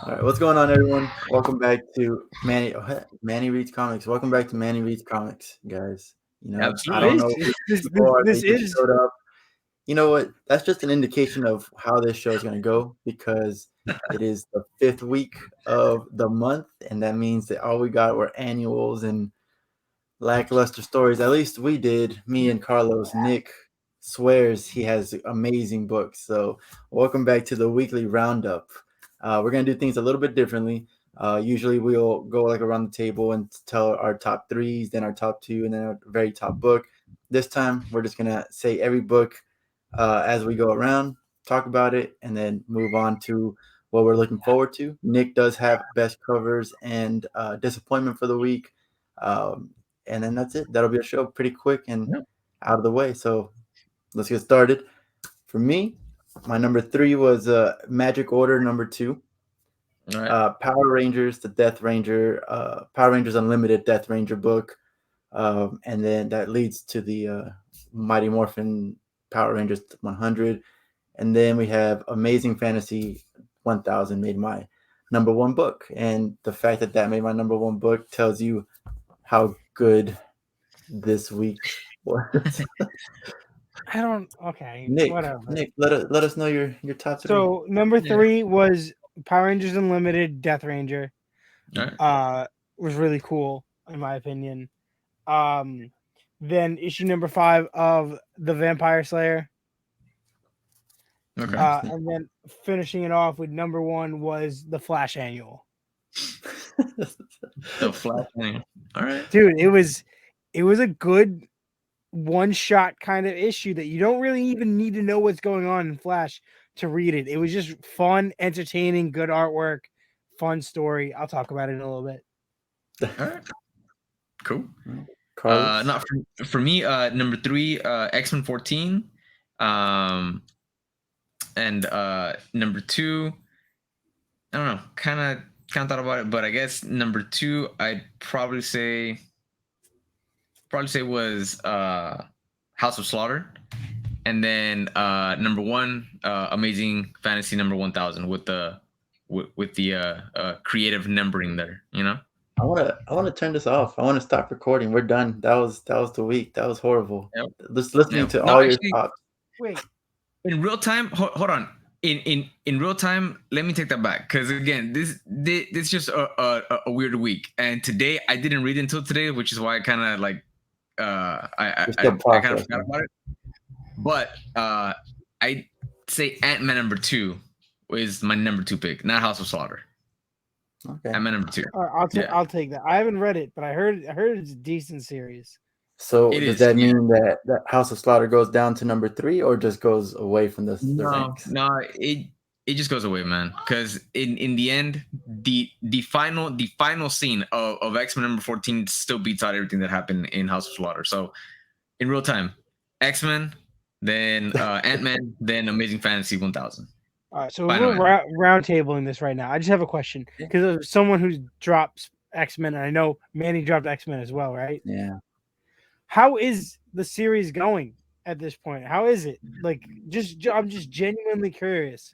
All right, what's going on, everyone? Welcome back to Manny Reads Comics. Welcome back to Manny Reads Comics, guys. I don't Absolutely. know who these This, people this, are. They this just is showed up. You know what? That's just an indication of how this show is going to go because it is the fifth week of the month, and that means that all we got were annuals and lackluster stories. At least we did. Me and Carlos. Nick swears he has amazing books. So, welcome back to the weekly roundup. We're gonna do things a little bit differently. Usually, we'll go like around the table and tell our top threes, then our top two, and then our very top book. This time, we're just gonna say every book as we go around, talk about it, and then move on to what we're looking forward to. Nick does have best covers and disappointment for the week. Um, and then that's it. That'll be a show pretty quick and Yep. out of the way. So let's get started. For me, my number three was Magic Order number two. All right. Power Rangers, the Death Ranger, Power Rangers Unlimited Death Ranger book. And then that leads to the Mighty Morphin Power Rangers 100. And then we have Amazing Fantasy 1000 made my number one book. And the fact that that made my number one book tells you how good this week was. I don't. Okay, Nick, whatever. Nick, let us know your top three. So number Yeah. 3 was Power Rangers Unlimited Death Ranger. All right. Was really cool in my opinion. Um, then issue number 5 of the Vampire Slayer. Okay. And then finishing it off with number 1 was the Flash Annual. The Flash. All right. Dude, it was a good one shot kind of issue that you don't really even need to know what's going on in Flash to read it. It was just fun, entertaining, good artwork, fun story. I'll talk about it in a little bit. All right. Cool. Carlos. Not for me. Number 3, X-Men 14. And number 2, I don't know. Kind of thought about it, but I guess number 2, I'd probably say was House of Slaughter, and then number 1, Amazing Fantasy number 1000 with the creative numbering there. I wanna turn this off. I want to stop recording. We're done. That was the week. That was horrible. Yep. Just listening Yep. to No, all actually, your thoughts. Wait, in real time. Hold on. In real time, let me take that back, because again, this is just a weird week, and today I didn't read until today, which is why I kind of like I You're still kind of processing. forgot about it. But I say Ant-Man number 2 is my number 2 pick, not House of Slaughter. Okay. Ant-Man number 2. I'll take that. I haven't read it, but I heard it's a decent series. So It does is, that yeah. mean that House of Slaughter goes down to number 3 or just goes away from the ranks? No, it just goes away, man. Because in the end, the final scene of X-Men number 14 still beats out everything that happened in House of Slaughter. So in real time, X-Men, then Ant-Man, then Amazing Fantasy 1000. All right, so Final we're round tabling this right now. I just have a question because of someone who drops X-Men, and I know Manny dropped X-Men as well, right? Yeah. How is the series going at this point? How is it? Like, I'm just genuinely curious.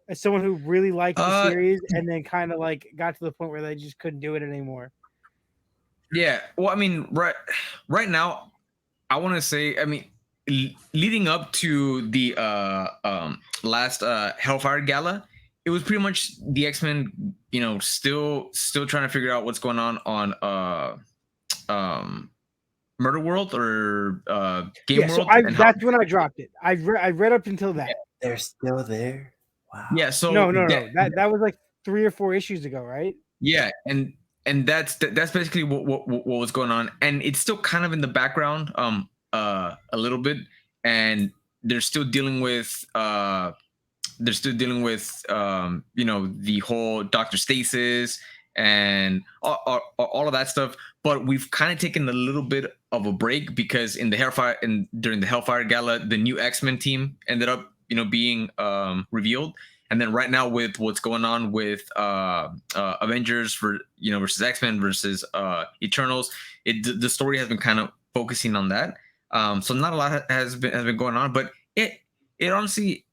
As someone who really liked the series and then kind of like got to the point where they just couldn't do it anymore. Yeah. Well, I mean, right now, I want to say, I mean, leading up to the last Hellfire Gala, it was pretty much the X-Men, still trying to figure out what's going on Murder World or Game World. So that's when I dropped it. I read up until that. Yeah. They're still there. Wow. Yeah. So no. That was like 3 or 4 issues ago, right? Yeah, and that's basically what was going on, and it's still kind of in the background, a little bit, and they're still dealing with the whole Doctor Stasis and all of that stuff. But we've kind of taken a little bit of a break because during the Hellfire Gala, the new X-Men team ended up being revealed. And then right now with what's going on with Avengers versus X-Men versus Eternals, the story has been kind of focusing on that. So not a lot has been going on, but it honestly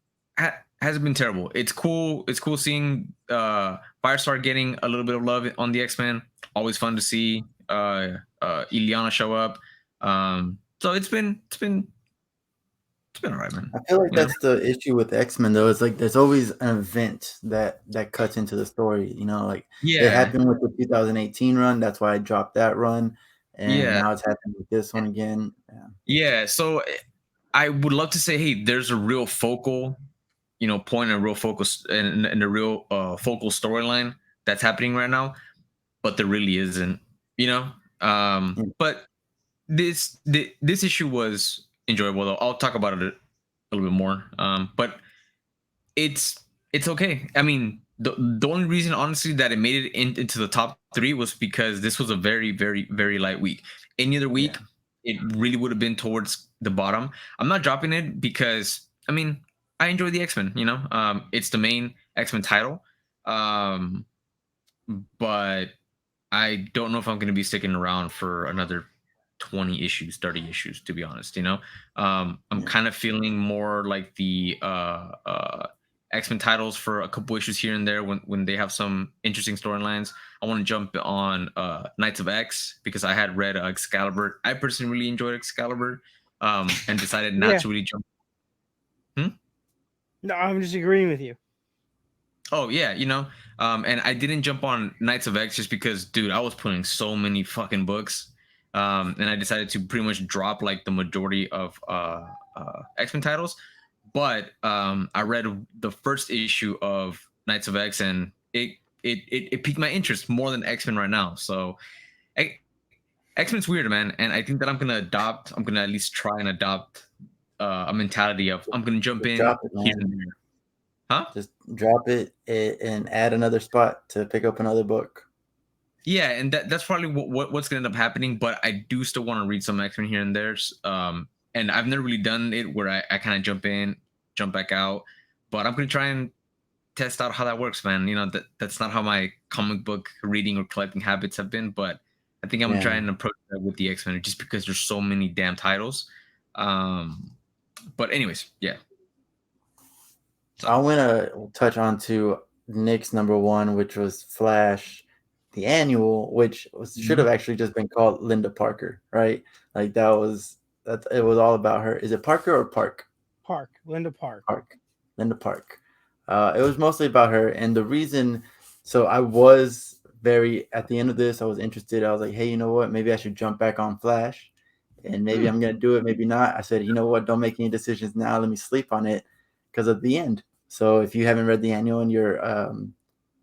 hasn't been terrible. It's cool. It's cool seeing Firestar getting a little bit of love on the X-Men. Always fun to see Ileana show up. So it's been all right, man. I feel like You know? that's the issue with X-Men though. It's like there's always an event that cuts into the story. You know, like it Yeah, happened with the 2018 run. That's why I dropped that run, and yeah, now it's happening with this one again. Yeah, yeah. So I would love to say, hey, there's a real focal, point, and a real focus, and a real focal storyline that's happening right now, but there really isn't. You know, yeah, but this issue was enjoyable though. I'll talk about it a little bit more. But it's it's okay. I mean, the only reason honestly that it made it into the top three was because this was a very very very light week. Any other yeah, week, it really would have been towards the bottom. I'm not dropping it because I mean I enjoy the X-Men. It's the main X-Men title, um, but I don't know if I'm going to be sticking around for another 20 issues, 30 issues, to be honest. I'm yeah. kind of feeling more like the X-Men titles for a couple issues here and there when they have some interesting storylines. I want to jump on Knights of X because I had read Excalibur. I personally really enjoyed Excalibur, and decided not Yeah. to really jump. Hmm? No, I'm just agreeing with you. Oh yeah, and I didn't jump on Knights of X just because, dude, I was putting so many fucking books, and I decided to pretty much drop like the majority of X-Men titles. But I read the first issue of Knights of X, and it piqued my interest more than X-Men right now. So X-Men's weird, man, and I think that I'm gonna at least try and adopt a mentality of I'm gonna jump Just in drop it, here and man. there, huh? Just drop it and add another spot to pick up another book. Yeah, and that's probably what's gonna end up happening. But I do still want to read some X-Men here and there. And I've never really done it where I kind of jump in, jump back out. But I'm gonna try and test out how that works, man. That's not how my comic book reading or collecting habits have been. But I think I'm gonna try Yeah, and approach that with the X-Men just because there's so many damn titles. Um, but anyways, yeah. I So want to touch on to Nick's number one, which was Flash, the annual, which should have Mhm. actually just been called Linda Parker, right? Like that. It was all about her. Is it Parker or Park? Park, Linda Park. Park, Linda Park. It was mostly about her, and the reason. So I was very at the end of this. I was interested. I was like, hey, you know what? Maybe I should jump back on Flash, and maybe Hmm. I'm gonna do it. Maybe not. I said, you know what? Don't make any decisions now. Let me sleep on it because of the end. So if you haven't read the annual and you're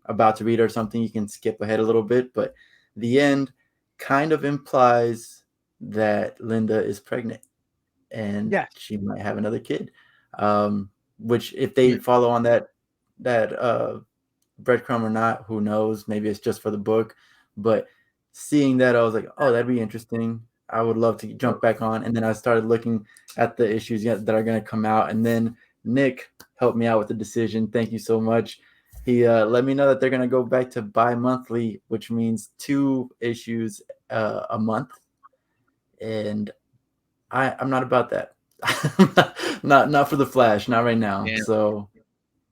about to read or something, you can skip ahead a little bit. But the end kind of implies that Linda is pregnant and Yes. she might have another kid. Which if they yeah, follow on that breadcrumb or not, who knows? Maybe it's just for the book. But seeing that, I was like, oh, that'd be interesting. I would love to jump back on. And then I started looking at the issues that are going to come out. And then Nick helped me out with the decision. Thank you so much. He let me know that they're going to go back to bi-monthly, which means 2 issues a month. And I'm not about that. not for the Flash, not right now. yeah, So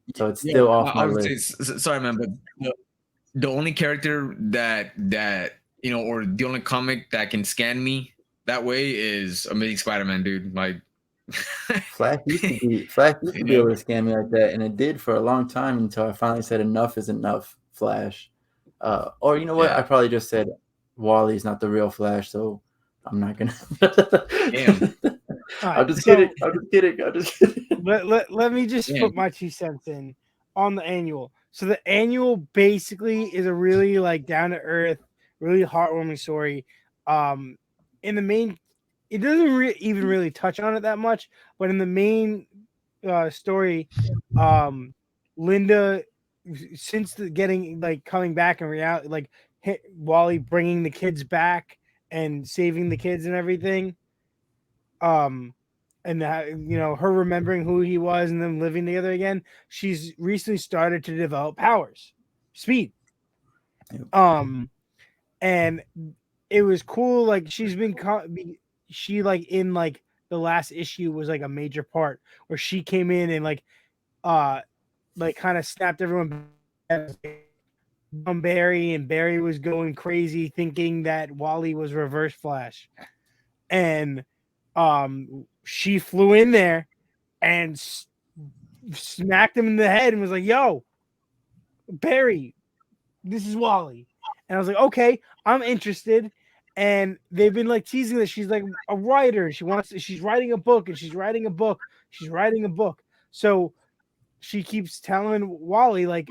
it's yeah. still I, off I my would say, list. sorry, man, but the only character that or the only comic that can scan me that way is Amazing Spider-Man, dude. Like, Flash used you to be know, able to scan me like that, and it did for a long time until I finally said enough is enough, Flash. Or you know what? yeah. I probably just said Wally's not the real Flash, so I'm not gonna. Damn, All right. I'm just kidding. So I'm just kidding. I'm just kidding. let me just damn. put my 2 cents in on the annual. So the annual basically is a really like down to earth, really heartwarming story. Um, in the main, it doesn't even really touch on it that much, but in the main story, um, Linda, since the getting like coming back in reality, like Wally bringing the kids back and saving the kids and everything, um and her remembering who he was and then living together again, she's recently started to develop powers, speed, um and it was cool. Like she like in like the last issue was like a major part where she came in and like uh like kind of snapped everyone on Barry, and Barry was going crazy thinking that Wally was Reverse Flash. And she flew in there and smacked him in the head and was like, "Yo, Barry, this is Wally." And I was like, "Okay, I'm interested." And they've been like teasing that she's like a writer. She's writing a book, and she's writing a book. She's writing a book. So she keeps telling Wally, like,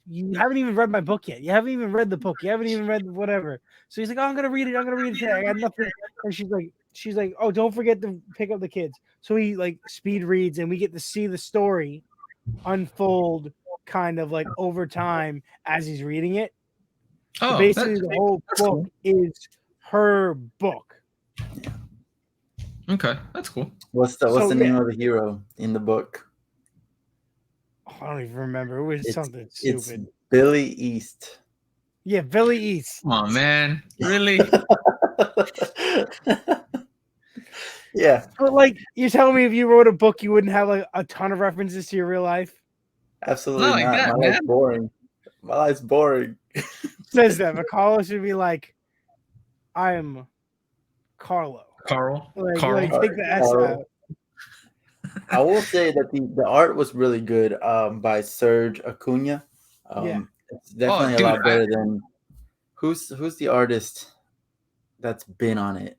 "You haven't even read my book yet. You haven't even read the book. You haven't even read whatever." So he's like, "Oh, I'm gonna read it. I'm gonna read it today. I got nothing." And she's like, "Oh, don't forget to pick up the kids." So he like speed reads, and we get to see the story unfold kind of like over time as he's reading it. So Oh, basically, the whole that's book cool. is her book. Okay, that's cool. What's the So, name yeah. of the hero in the book? Oh, I don't even remember. It was something It's stupid. Billy East. Yeah, Billy East. Come on, man. Really? Yeah, But like, you're telling me if you wrote a book, you wouldn't have like a ton of references to your real life? absolutely Not like not. that, My man. life's boring. My life's boring. Says that, but Carlos should be like, "I am Carlo." Carl. Like take the S Carl. out. I will say that the art was really good by Serge Acuna. Yeah. It's definitely a dude, lot better than who's the artist that's been on it.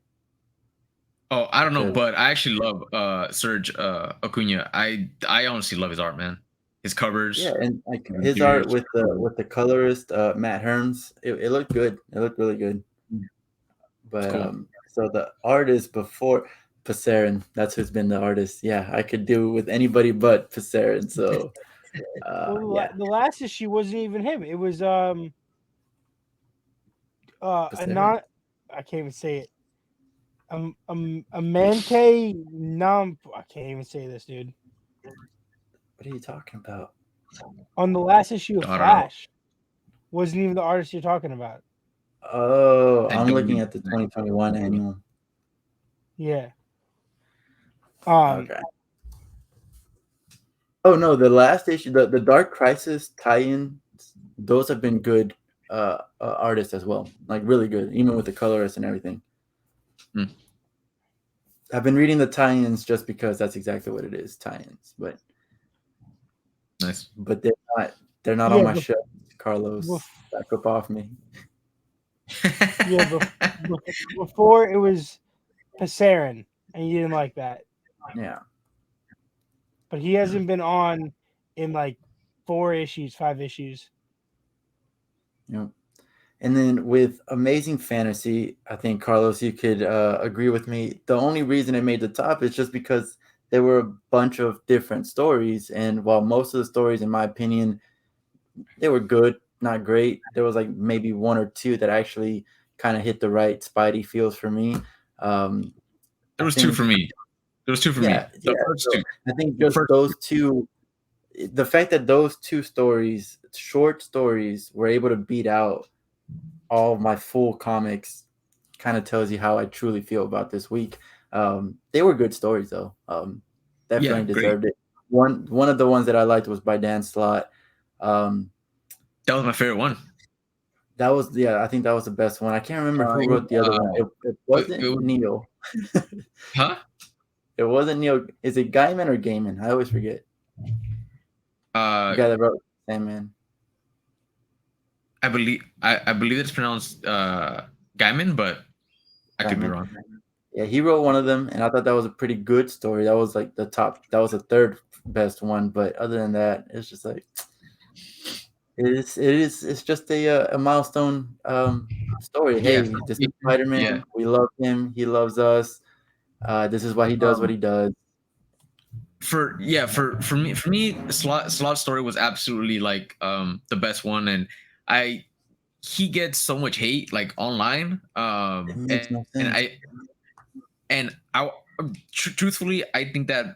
Oh, I don't know, 'Cause- but I actually love Serge Acuna. I honestly love his art, man. His covers. Yeah, and like his his art interiors. with the colorist Matt Hearns, it looked good. It looked really good. It's But cool. so the artist before Pasarin, that's who's been the artist. Yeah, I could do with anybody but Pasarin. So Well, yeah, the last issue wasn't even him. It was a Pasarin. not. I can't even say it. A Mankey Nump. I can't even say this, dude. What are you talking about? On the last issue of I don't know. Flash, wasn't even the artist you're talking about. Oh, I I'm don't looking even- at the 2021 annual. Yeah. Okay. Oh no, the last issue, the Dark Crisis tie-in, those have been good artists as well. Like really good, even with the colorists and everything. Hmm. I've been reading the tie-ins just because that's exactly what it is, tie-ins. Nice. But they're not Yeah, on my shelf, Carlos. Back up off me. Yeah, before it was Pasarin, and you didn't like that. Yeah. But he hasn't been on in like 5 issues. Yep. And then with Amazing Fantasy, I think Carlos, you could agree with me. The only reason it made the top is just because there were a bunch of different stories, and while most of the stories, in my opinion, they were good, not great, there was like maybe one or two that actually kind of hit the right Spidey feels for me. There was two for me. There was two for me. The first so two. I think just those two, the fact that those two stories, short stories, were able to beat out all my full comics kind of tells you how I truly feel about this week. They were good stories though. Definitely deserved it. One of the ones that I liked was by Dan Slott. That was my favorite one. That was I think that was the best one. I can't remember who wrote the other one. It wasn't Neil. Huh? It wasn't Neil. Is it Gaiman or Gaiman? I always forget. The guy that wrote Sandman. I believe it's pronounced Gaiman, but I could be wrong. Yeah, he wrote one of them, and I thought that was a pretty good story. That was like that was the third best one. But other than that, it's just like it's just a milestone story. Hey, this is Spider-Man. Yeah. We love him. He loves us. This is why he does what he does. For me, Slot's story was absolutely like the best one, and he gets so much hate like online. It makes no sense. And I truthfully, I think that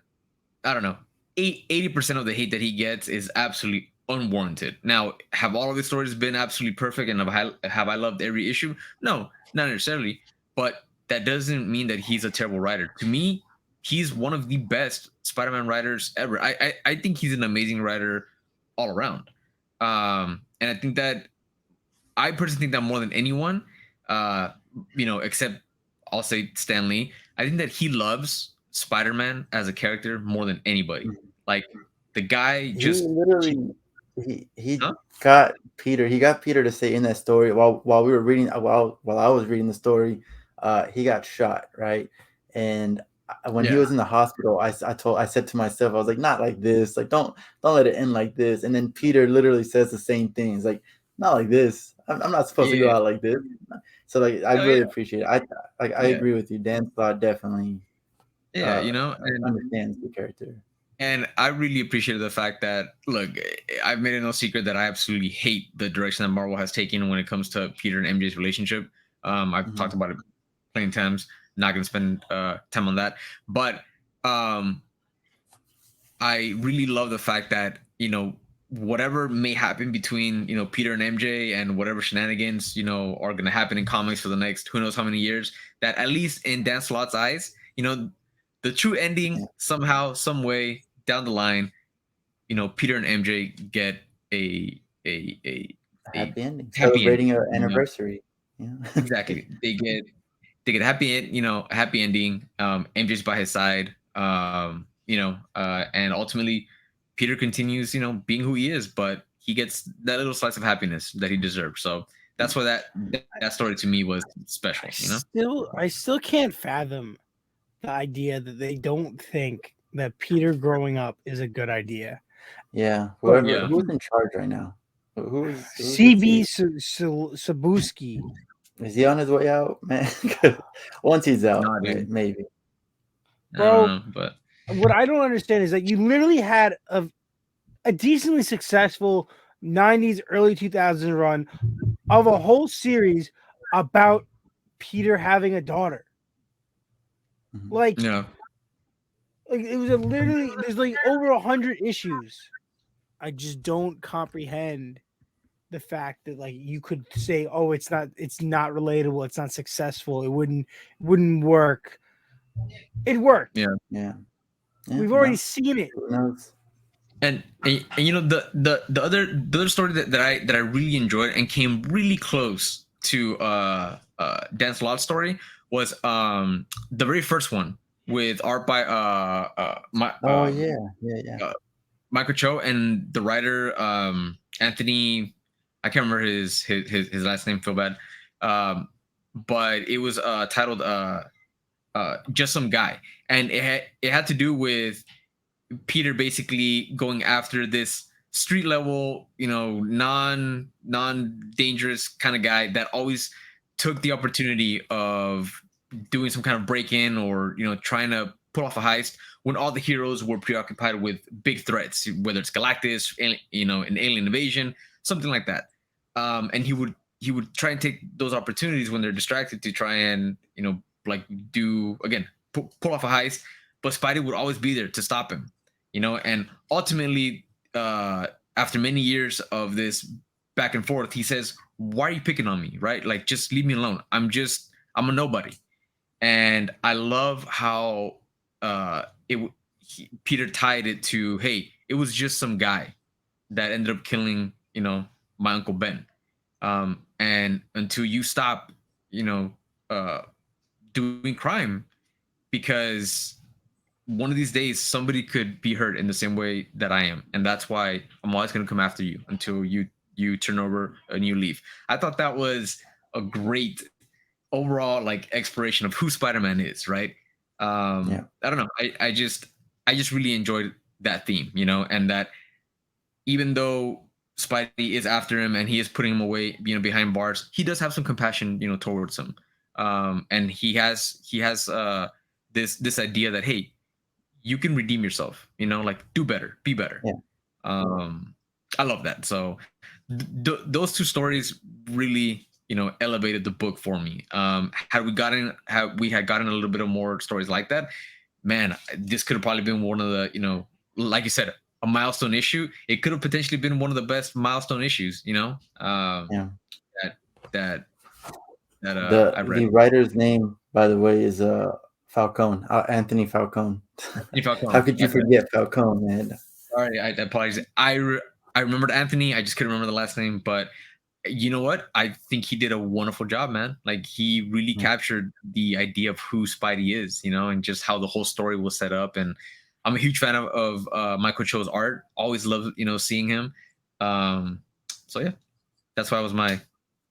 I don't know, 80% of the hate that he gets is absolutely unwarranted. Now, have all of the stories been absolutely perfect, and have I loved every issue? No, not necessarily. But that doesn't mean that he's a terrible writer. To me, he's one of the best Spider-Man writers ever. I think he's an amazing writer. all around. And I think that I personally think that more than anyone, uh, except I'll say Stan Lee, I think that he loves Spider-Man as a character more than anybody. Like the guy He just, literally he huh? he got Peter to say in that story while we were reading while I was reading the story, he got shot, right? And when he Yeah, was in the hospital, I said to myself, I was like, not like this, like don't let it end like this. And then Peter literally says the same thing. It's like, not like this. I'm not supposed to go yeah, out like this. So like I oh yeah, really appreciate it. I yeah, agree with you. Dan Slott definitely yeah. uh And understands the character. I really appreciated the fact that, look, I've made it no secret that I absolutely hate the direction that Marvel has taken when it comes to Peter and MJ's relationship. I've talked Mhm. about it plenty of times. Not going to spend time on that, but um, I really love the fact that, whatever may happen between, Peter and MJ, and whatever shenanigans, are going to happen in comics for the next who knows how many years, that at least in Dan Slott's eyes, the true ending somehow, some way down the line, Peter and MJ get a a a A a happy ending, happy ending. celebrating our anniversary. Yeah. Exactly. They get happy a happy ending. MJ's by his side. And ultimately Peter continues, being who he is, but he gets that little slice of happiness that he deserves. So that's why that story to me was special. I still can't fathom the idea that they don't think that Peter growing up is a good idea. Yeah, Like Yeah. who's in charge right now? Who's the CB CEO? Sabuski, Is he on his way out, man? Once he's out, No, dude. maybe. I don't bro. know, but What I don't understand is that you literally had a decently successful 90s, early 2000s run of a whole series about Peter having a daughter. Mhm. Like, yeah. like it was literally there's like over 100 issues. I just don't comprehend the fact that like you could say, oh, it's not relatable, it's not successful, it wouldn't work. It worked. Yeah. Yeah, yeah. We've already No, seen it. who knows? And the other story that I really enjoyed and came really close to Dan Slott's story was the very first one, with art by Oh yeah, yeah, yeah. uh Michael Cho, and the writer Anthony. I can't remember his last name. Feel bad. Um, but it was titled Just Some Guy, and it had to do with Peter basically going after this street level, non dangerous kind of guy that always took the opportunity of doing some kind of break in, or trying to pull off a heist when all the heroes were preoccupied with big threats, whether it's Galactus, an alien invasion, something like that. And he would try and take those opportunities when they're distracted to try and like do again pull off a heist, but Spidey would always be there to stop him. And ultimately, uh after many years of this back and forth, he says, why are you picking on me, right? Like, just leave me alone. I'm a nobody. And I love how Peter tied it to, hey, it was just some guy that ended up killing my uncle Ben. And until you stop you know uh doing crime, because one of these days somebody could be hurt in the same way that I am, and that's why I'm always going to come after you until you turn over a new leaf. I thought that was a great overall like exploration of who Spider-Man is, right? Yeah, I don't know. I just really enjoyed that theme, and that even though Spidey is after him and he is putting him away, behind bars, he does have some compassion, towards him. And he has this idea that, hey, you can redeem yourself, like, do better, be better. yeah, um I love that. So those two stories really elevated the book for me. Had we had gotten a little bit of more stories like that, man, this could have probably been one of the, like you said, a milestone issue. It could have potentially been one of the best milestone issues, yeah. that that The I read. the writer's name, by the way, is Falcone, Anthony Falcone. If I How come, could you that's right. forget Falcone, man? Sorry, I apologize. I remembered Anthony. I just couldn't remember the last name, but you know what? I think he did a wonderful job, man. Like he really Mm. captured the idea of who Spidey is, and just how the whole story was set up. And I'm a huge fan of Michael Cho's art. Always love seeing him. Um, so yeah, that's why it was my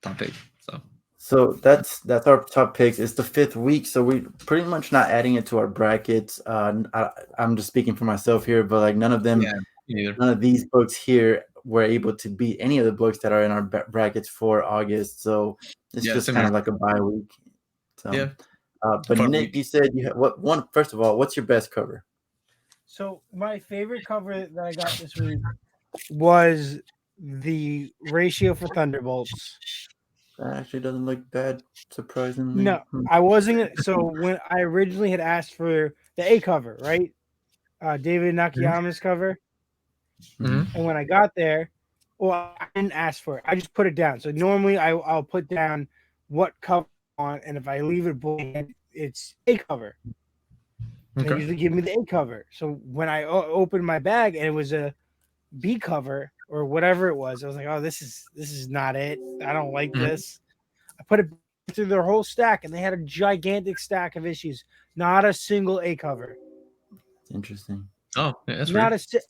top pick. So So that's our top picks. It's the fifth week, so we pretty much not adding it to our brackets. I'm just speaking for myself here, but like yeah, neither. none of these books here were able to beat any of the books that are in our brackets for August. So it's Yeah, just same kind here. of like a bye week. So, Yeah, but fun Nick, week. you said you have what one? First of all, what's your best cover? So my favorite cover that I got this week was the ratio for Thunderbolts. That actually doesn't look bad, surprisingly. No, I wasn't. So when I originally had asked for the A cover, right? David Nakayama's cover. Mm-hmm. And when I got there, well, I didn't ask for it. I just put it down. So normally I'll put down what cover I want, and if I leave it blank, it's A cover. And they Okay. usually give me the A cover. So when I opened my bag and it was a B cover or whatever it was, I was like, "Oh, this is not it. I don't like Mhm. this." I put it through their whole stack, and they had a gigantic stack of issues. Not a single A cover. Interesting. Oh, yeah, that's Not weird. a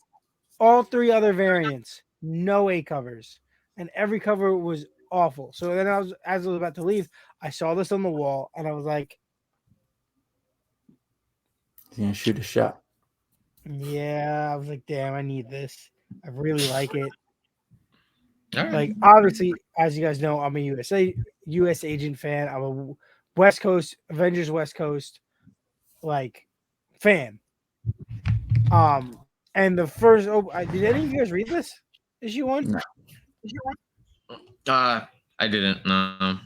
all three other variants, no A covers, and every cover was awful. So then as I was about to leave, I saw this on the wall, and I was like, He's gonna shoot a shot. "Yeah." I was like, "Damn, I need this. I really like it." All right. Like, obviously, as you guys know, I'm a US agent fan. I'm a West Coast Avengers West Coast like fan. And the first, did any of you guys read this issue one? No, Uh, I didn't. No.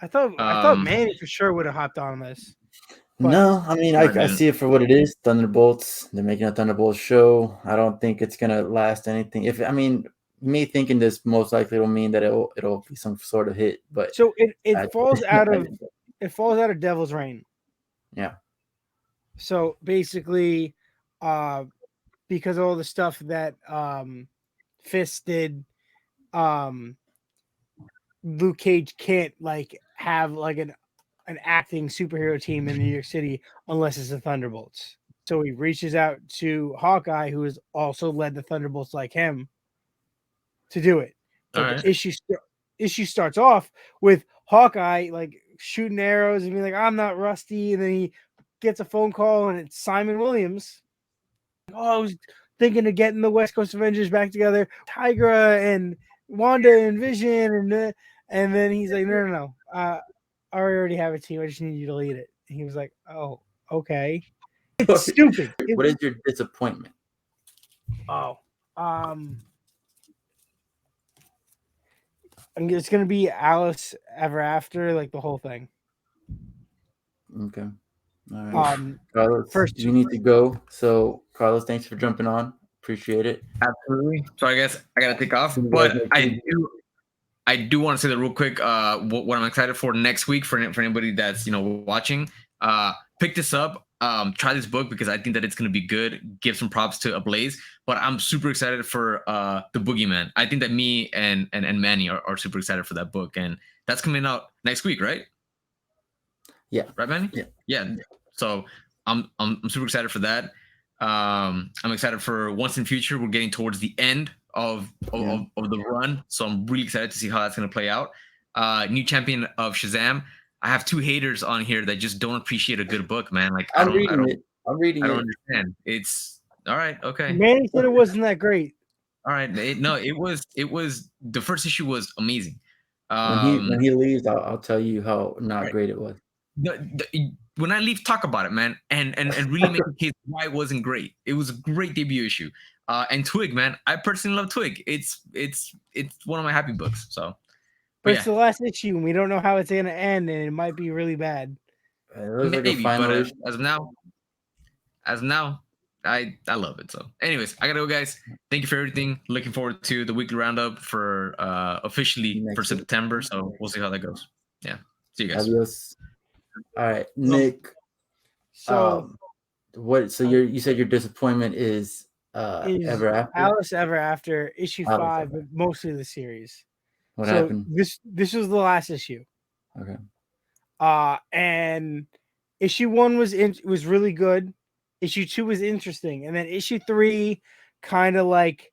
I thought Manny for sure would have hopped on this, but no. I mean, No, I I didn't. see it for what it is. Thunderbolts. They're making a Thunderbolts show. I don't think it's gonna last anything. If I mean, me thinking this most likely will mean that it'll be some sort of hit. But so it I, it falls out I of it falls out of Devil's Reign. yeah. So basically, uh, because of all the stuff that Fist did, um, Luke Cage can't like have like an acting superhero team in New York City unless it's the Thunderbolts. So he reaches out to Hawkeye, who has also led the Thunderbolts like him, to do it. All But right. the issue starts off with Hawkeye like shooting arrows and being like, "I'm not Rusty," and then he gets a phone call and it's Simon Williams. Oh, I was thinking of getting the West Coast Avengers back together, Tigra and Wanda and Vision, and then he's like, "No, no, no. I already have a team. I just need you to lead it." And he was like, "Oh, okay." It's stupid. What is your disappointment? Oh, it's gonna be Alice Ever After, like the whole thing. Okay. All right. Carlos, First you need to go. So, Carlos, thanks for jumping on. Appreciate it. Absolutely. So I guess I gotta take off, See you guys but next week. I do want to say that real quick. What I'm excited for next week for anybody that's watching. Pick this up. Try this book because I think that it's gonna be good. Give some props to Ablaze, but I'm super excited for the Boogeyman. I think that me and Manny are super excited for that book, and that's coming out next week, right? Yeah. Right, Manny? Yeah. Yeah. So I'm super excited for that. I'm excited for Once in Future. We're getting towards the end of the run, so I'm really excited to see how that's going to play out. New champion of Shazam. I have two haters on here that just don't appreciate a good book, man. Like I'm reading it. I'm reading I don't it. understand. It's all right, okay, Manny said it wasn't that great. all right. No, it was the first issue was amazing. When he leaves, I'll tell you how not Right. great it was. When I leave, talk about it, man, and really make a case why it wasn't great. It was a great debut issue. And Twig, man, I personally love Twig. It's one of my happy books. So, But but it's the last issue, and we don't know how it's gonna end, and it might be really bad. It looks like a maybe. But final issue. as of now, I love it. So, anyways, I gotta go, guys. Thank you for everything. Looking forward to the weekly roundup for officially for Next week. September. So we'll see how that goes. Yeah. See you guys. Adios. All right, Nick. So What? So you said your disappointment is is Ever After? Alice Ever After issue Alice 5, Ever but After. mostly the series. What So happened? this was the last issue. Okay. And issue 1 was really good. Issue 2 was interesting, and then issue 3 kind of like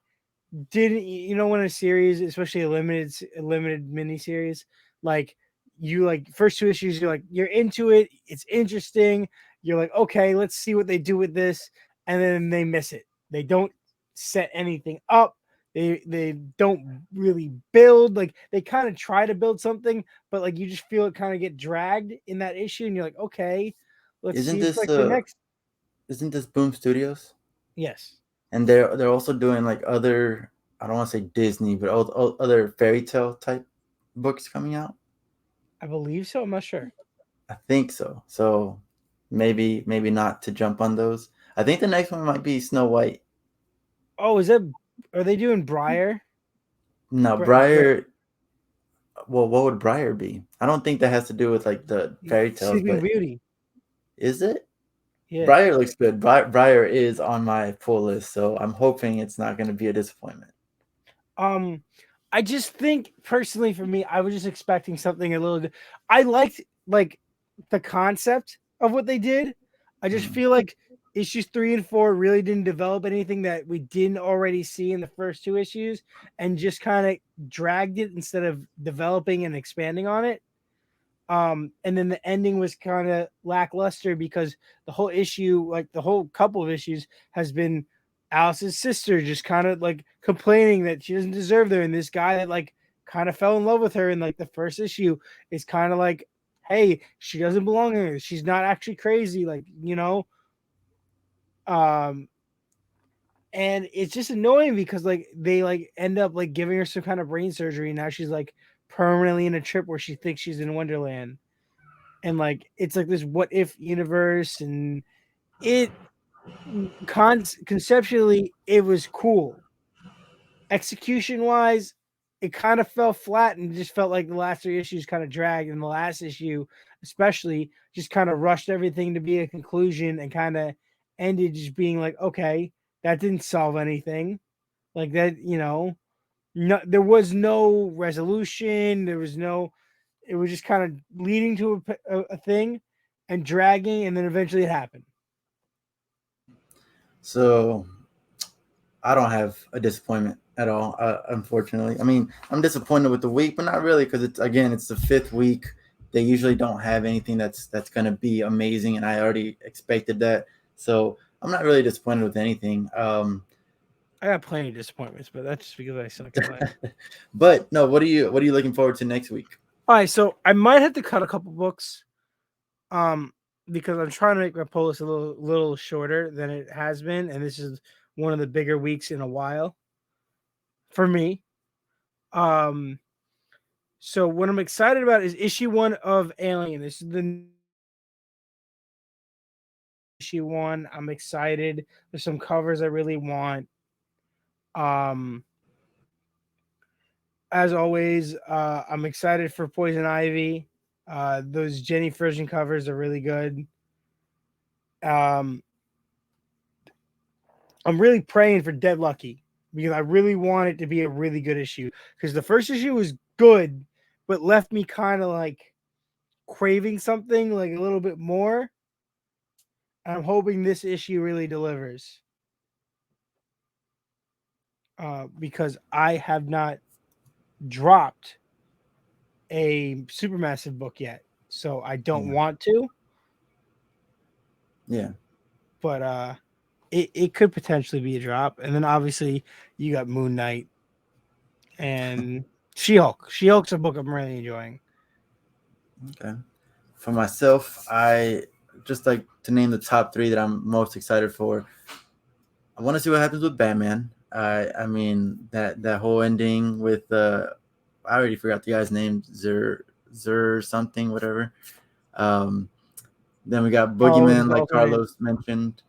didn't, when a series, especially a limited mini series, like you like first 2 issues, you're into it, it's interesting, you're like, okay, let's see what they do with this, and then they miss it. They don't set anything up. They don't really build, like they kind of try to build something, but like you just feel it kind of get dragged in that issue, and you're like, okay, let's Isn't see if this like the next. isn't this Boom Studios? Yes, And they're also doing like other, I don't want to say Disney, but other fairy tale type books coming out. I believe so. I'm not sure. I think so. So maybe not to jump on those. I think the next one might be Snow White. Oh, are they doing Briar? No, Br- Briar. Well, what would Briar be? I don't think that has to do with like the fairy tales, Sleeping but Beauty. is it? Yeah. Briar looks good. Briar is on my pull list, so I'm hoping it's not going to be a disappointment. Um, I just think personally for me, I was just expecting something a little. I liked like the concept of what they did. I just Mhm. feel like issues 3 and 4 really didn't develop anything that we didn't already see in the first 2 issues, and just kind of dragged it instead of developing and expanding on it. And then the ending was kind of lackluster because the whole issue, like the whole couple of issues, has been Alice's sister just kind of like complaining that she doesn't deserve her, and this guy that like kind of fell in love with her in like the first issue is kind of like, hey, she doesn't belong here, she's not actually crazy, um and it's just annoying because like they like end up like giving her some kind of brain surgery, and now she's like permanently in a trip where she thinks she's in Wonderland, and like it's like this what if universe, and it conceptually it was cool. Execution wise, it kind of fell flat, and just felt like the last 3 issues kind of dragged, and the last issue especially just kind of rushed everything to be a conclusion, and kind of ended just being like, okay, that didn't solve anything, like that, no, there was no resolution, there was no, it was just kind of leading to a thing and dragging, and then eventually it happened. So I don't have a disappointment at all, unfortunately. I mean, I'm disappointed with the week, but not really because it's the fifth week. They usually don't have anything that's going to be amazing, and I already expected that. So I'm not really disappointed with anything. I got plenty of disappointments, but that's just because I suck at life. But no, what are you looking forward to next week? All right, so I might have to cut a couple books, um, because I'm trying to make my pull list a little shorter than it has been, and this is one of the bigger weeks in a while for me. Um, so what I'm excited about is issue 1 of Alien. This is the issue 1. I'm excited. There's some covers I really want. Um, as always, I'm excited for Poison Ivy. Those Jenny Frisian covers are really good. Um, I'm really praying for Dead Lucky because I really want it to be a really good issue, because the first issue was good, but left me kind of like craving something like a little bit more. And I'm hoping this issue really delivers, because I have not dropped a Supermassive book yet, so I don't Yeah, want to, yeah. but it could potentially be a drop. And then obviously you got Moon Knight and She-Hulk. She-Hulk's a book I'm really enjoying. Okay. For myself, I just like to name the top three that I'm most excited for. I want to see what happens with Batman. I mean that whole ending with I already forgot the guy's name, Zer something, whatever. Um, then we got Oh, his Boogeyman, like alternate. Carlos mentioned,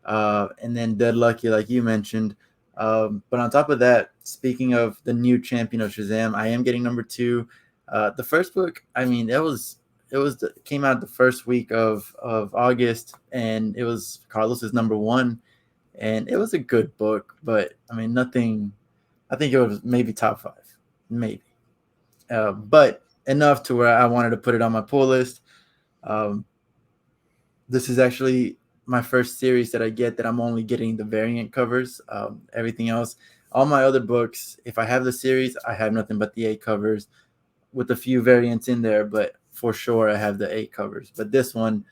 and then Dead Lucky, like you mentioned. But on top of that, speaking of the new champion of Shazam, I am getting number two. The first book, I mean, came out the first week of August, and it was Carlos's number one, and it was a good book, but I mean nothing. I think it was maybe top five, maybe, but enough to where I wanted to put it on my pull list. Um, this is actually my first series that I get that I'm only getting the variant covers. Everything else, all my other books, if I have the series, I have nothing but the A covers with a few variants in there, but for sure I have the A covers. But this one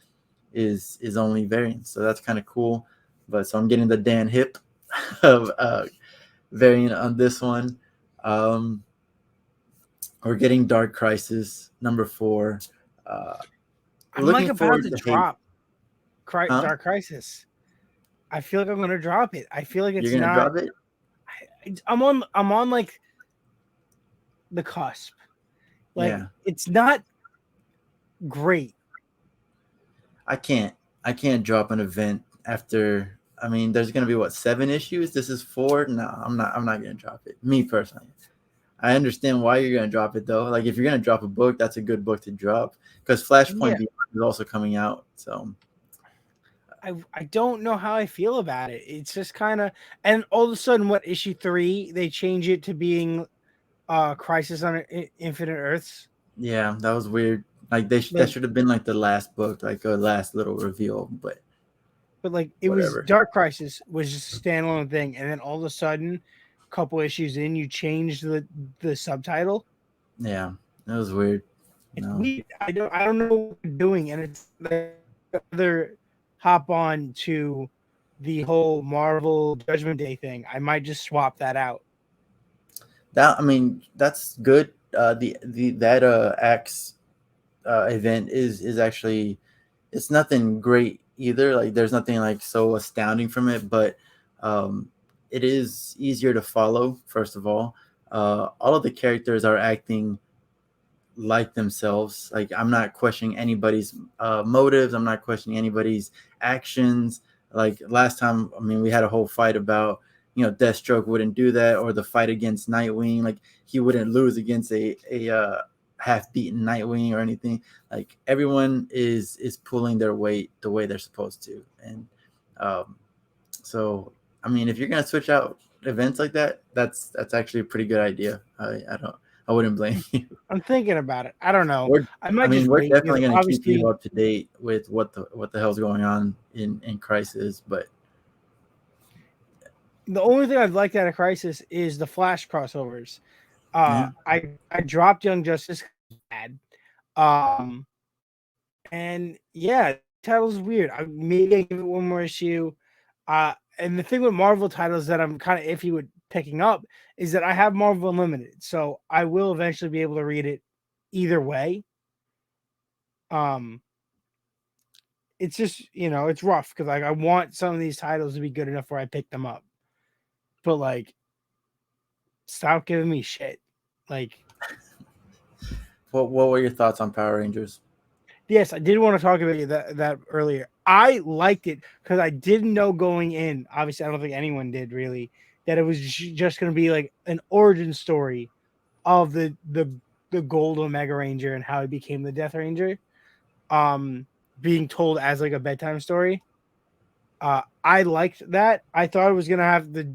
is only variants, so that's kind of cool. But so I'm getting the Dan Hip of variant on this one. Um, we're getting Dark Crisis number 4. Uh, I'm like looking about forward to to Hate. drop Huh? Dark Crisis. I feel like I'm gonna drop it. I feel like You're it's gonna not. drop it? I'm on like the cusp. Like Yeah. it's not great. I can't drop an event after. I mean, there's gonna be what, 7 issues? This is 4. No, I'm not gonna drop it. Me personally. I understand why you're gonna drop it though. Like if you're gonna drop a book, that's a good book to drop because Flashpoint Yeah, Beyond is also coming out. So I don't know how I feel about it. It's just kind of, and all of a sudden, what, issue 3 they change it to being Crisis on Infinite Earths. yeah, that was weird. Like that Like, should have been like the last book, like a last little reveal, but but like it was whatever. Dark Crisis was just a standalone thing, and then all of a sudden, a couple issues in, you change the subtitle. Yeah, it was weird. It's No. weird. I don't know what they're doing, and it's other hop on to the whole Marvel Judgment Day thing. I might just swap that out. That, I mean, that's good. The that Axe event is actually, it's nothing great either. Like there's nothing like so astounding from it, but it is easier to follow. First of all of the characters are acting like themselves. Like I'm not questioning anybody's motives. I'm not questioning anybody's actions. Like last time, I mean, we had a whole fight about, Deathstroke wouldn't do that, or the fight against Nightwing. Like he wouldn't lose against a half beaten Nightwing or anything. Like everyone is pulling their weight the way they're supposed to, and um, so I mean, if you're gonna switch out events like that, that's actually a pretty good idea. I wouldn't blame you. I'm thinking about it. I don't know. We're, I I might mean, just we're wait because definitely going to keep you obviously up to date with what the hell's going on in Crisis. But the only thing I've liked out of Crisis is the Flash crossovers. yeah, I dropped Young Justice bad. Um, and yeah, title's weird. Maybe I give it one more issue. And the thing with Marvel titles that I'm kind of iffy with picking up is that I have Marvel Unlimited, so I will eventually be able to read it either way. Um, it's just it's rough because like I want some of these titles to be good enough where I pick them up, but like stop giving me shit. Like, what were your thoughts on Power Rangers? yes, I did want to talk about that earlier. I liked it because I didn't know going in. Obviously, I don't think anyone did really that it was just going to be like an origin story of the Gold Omega Ranger and how he became the Death Ranger. Um, being told as like a bedtime story. I liked that. I thought it was going to have the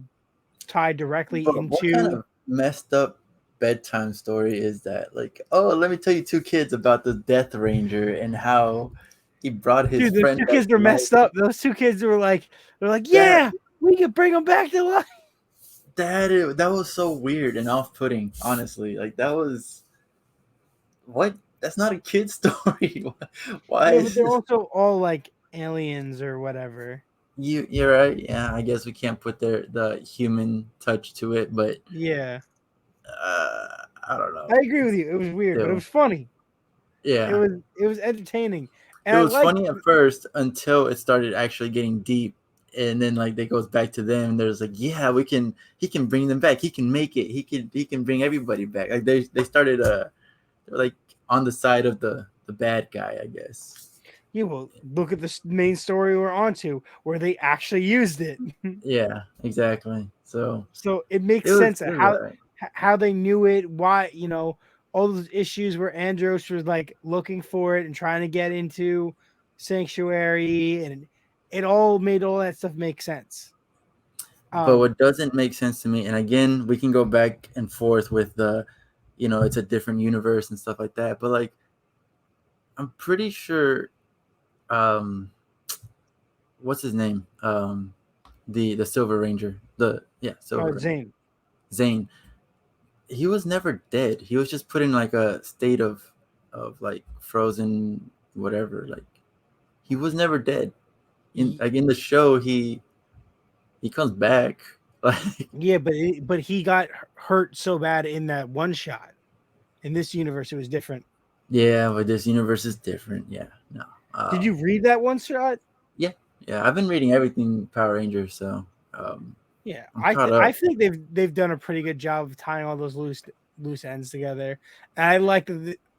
tie directly But what kind into of messed up bedtime story is that? Like, oh, let me tell you two kids about the Death Ranger and how he brought his dude. Those friend two back kids were to life. messed up. Those two kids they're like, That yeah, we could bring them back to life. that was so weird and off-putting. Honestly, like that was what. That's not a kid story. Why Yeah, but is they're this? also all like aliens or whatever. You're right. Yeah, I guess we can't put the human touch to it, but Yeah, uh, I don't I know. agree with you. It was weird, but it Still, was funny. It yeah, was it was entertaining, and it I was liked. funny at first until it started actually getting deep, and then like it goes back to them. There's like, yeah, we can. He can bring them back. He can make it. He can bring everybody back. Like they started they were like on the side of the bad guy, I guess. Yeah, well, look at the main story we're onto, where they actually used it. Yeah, exactly. So So it it makes was sense it of was alright. how they knew it, why all those issues where Andros was like looking for it and trying to get into Sanctuary, and it all made all that stuff make sense. But Um, what doesn't make sense to me, and again, we can go back and forth with the, it's a different universe and stuff like that. But like, I'm pretty sure, um, what's his name? The Silver Ranger, Silver Ranger, Zane. Zane. He was never dead. He was just put in like a state of like frozen whatever. Like he was never dead. In the show, he comes back. Like Yeah, but he got hurt so bad in that one shot. In this universe, it was different. yeah, but this universe is different. Yeah, no. Did you read that one shot? Yeah, yeah. I've been reading everything Power Rangers, so Yeah, I'm caught I up. think they've done a pretty good job of tying all those loose ends together. And I like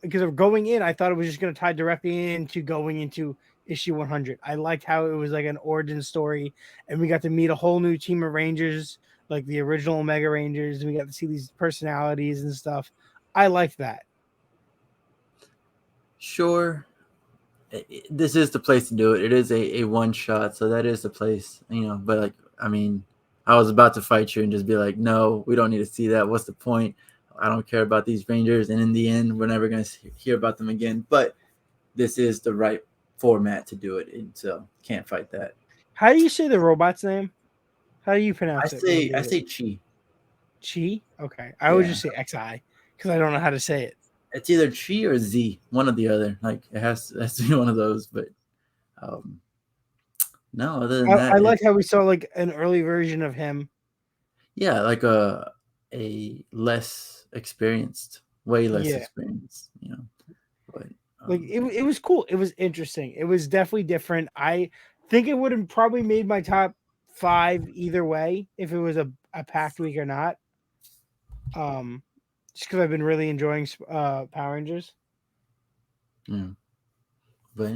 because of going in, I thought it was just going to tie directly into going into issue 100. I liked how it was like an origin story, and we got to meet a whole new team of Rangers, like the original Omega Rangers. And we got to see these personalities and stuff. I liked that. Sure, this is the place to do it. It is a one shot, so that is the place, But like, I mean, I was about to fight you and just be like, no, we don't need to see that. What's the point? I don't care about these Rangers, and in the end, we're never going to hear about them again. But this is the right format to do it, and so can't fight that. How do you say the robot's name? How do you I pronounce it when you say I read it? say Chi. Chi? Okay. I would Yeah, just say XI because I don't know how to say it. it's either Chi or Z, one or the other. Like it has to be one of those. But um, no, other than I that, like it's how we saw like an early version of him. yeah, like a less experienced, way less Yeah. experienced. But Like it was cool. It was interesting. It was definitely different. I think it would have probably made my top 5 either way if it was a packed week or not. Um just because I've been really enjoying Power Rangers. yeah, but.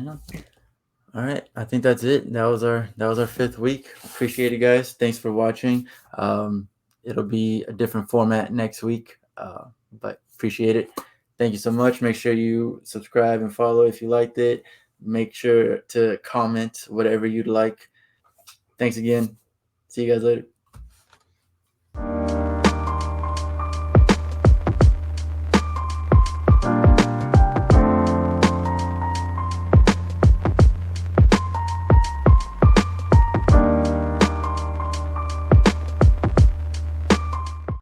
All right, I think that's it. That was our fifth week. Appreciate it, guys. Thanks for watching. It'll be a different format next week, but appreciate it. Thank you so much. Make sure you subscribe and follow if you liked it. Make sure to comment whatever you'd like. Thanks again. See you guys later.